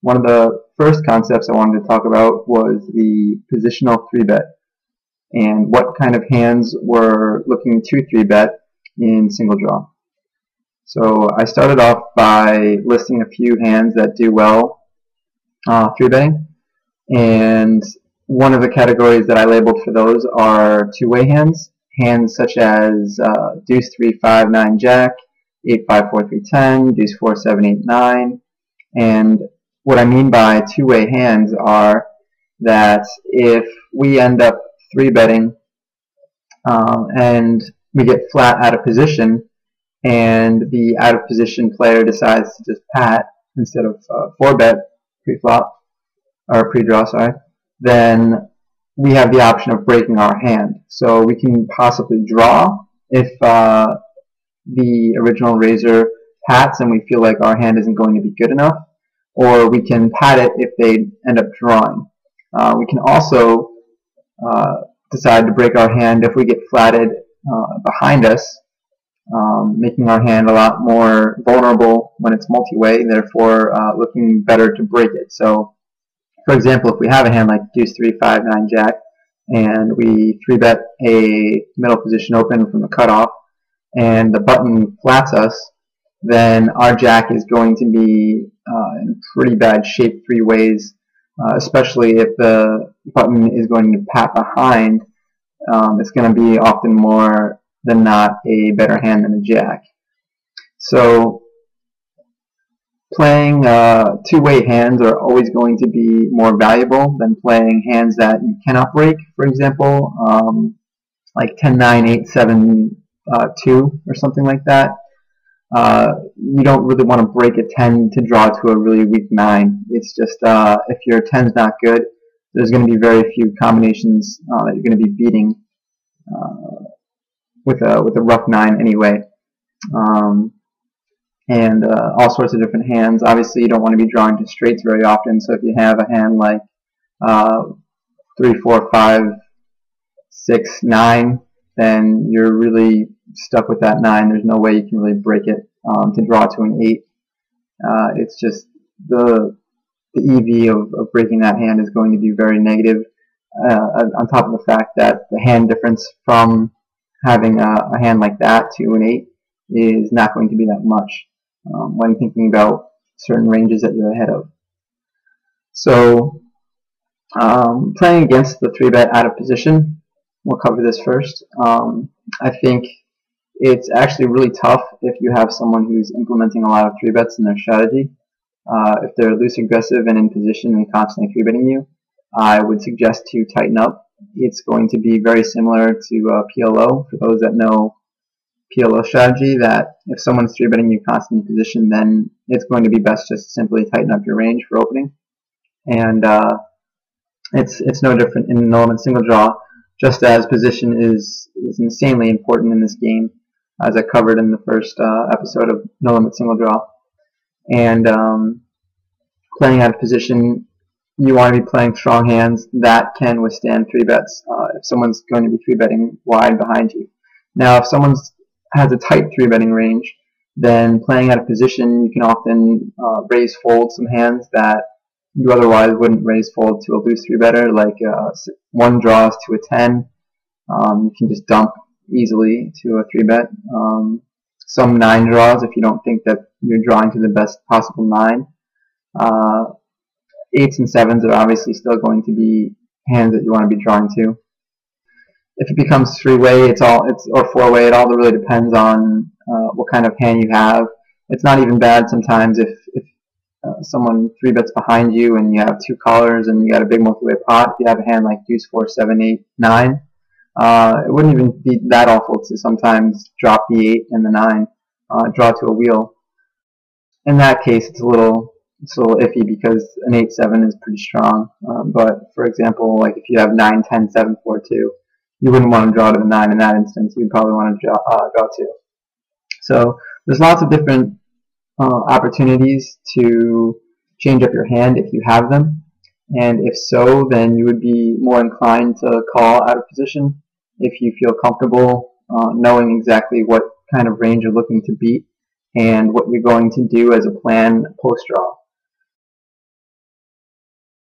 one of the first concepts I wanted to talk about was the positional 3-bet and what kind of hands we're looking to 3-bet in single draw. So I started off by listing a few hands that do well 3-betting, and one of the categories that I labeled for those are two-way hands, hands such as deuce 3, 5, 9, jack, 8, 5, 4, 3, 10, deuce 4, 7, 8, 9, and what I mean by two-way hands are that if we end up 3-betting and we get flat out of position, and the out of position player decides to just pat instead of 4-bet pre-flop or pre-draw, sorry, then we have the option of breaking our hand. So we can possibly draw if the original raiser pats and we feel like our hand isn't going to be good enough, or we can pat it if they end up drawing. We can also decide to break our hand if we get flatted behind us, making our hand a lot more vulnerable when it's multi-way, therefore looking better to break it. So, for example, if we have a hand like deuce 3, 5, 9, jack, and we 3-bet a middle position open from the cutoff, and the button flats us, then our jack is going to be in pretty bad shape 3 ways, especially if the button is going to pat behind. It's going to be often more than not a better hand than a jack. So playing two-way hands are always going to be more valuable than playing hands that you cannot break. For example, like 10, 9, 8, 7, 2 or something like that. You don't really want to break a 10 to draw to a really weak 9. It's just if your 10's not good, there's going to be very few combinations that you're going to be beating with a rough 9 anyway. And all sorts of different hands. Obviously, you don't want to be drawing to straights very often, so if you have a hand like 3, 4, 5, 6, 9, then you're really stuck with that 9. There's no way you can really break it to draw to an 8. It's just the EV of breaking that hand is going to be very negative, on top of the fact that the hand difference from having a hand like that to an 8 is not going to be that much when thinking about certain ranges that you're ahead of. So playing against the 3-bet out of position, we'll cover this first. I think it's actually really tough if you have someone who's implementing a lot of 3-bets in their strategy. If they're loose aggressive and in position and constantly 3-betting you, I would suggest to tighten up. It's going to be very similar to PLO. For those that know PLO strategy, that if someone's 3-betting you constantly in position, then it's going to be best just to simply tighten up your range for opening. And it's no different in no limit single draw, just as position is insanely important in this game, as I covered in the first episode of No Limit Single Draw. And playing out of position, you want to be playing strong hands that can withstand 3-bets if someone's going to be 3-betting wide behind you. Now, if someone has a tight 3-betting range, then playing out of position, you can often raise fold some hands that you otherwise wouldn't raise fold to a loose 3-better, like 1 draws to a 10. You can just dump easily to a 3-bet. Some 9 draws if you don't think that you're drawing to the best possible 9. 8s and 7s are obviously still going to be hands that you want to be drawing to. If it becomes 3-way, or 4-way, it all really depends on what kind of hand you have. It's not even bad sometimes if someone 3-bets behind you and you have 2 callers and you got a big multi-way pot. If you have a hand like deuce 4, 7, 8, 9, it wouldn't even be that awful to sometimes drop the 8 and the 9, draw to a wheel. In that case, it's a little iffy because an 8-7 is pretty strong. But for example, like if you have 9, 10, 7, 4, 2, you wouldn't want to draw to the 9 in that instance. You'd probably want to draw 2. So there's lots of different opportunities to change up your hand if you have them. And if so, then you would be more inclined to call out of position if you feel comfortable knowing exactly what kind of range you're looking to beat and what you're going to do as a plan post-draw.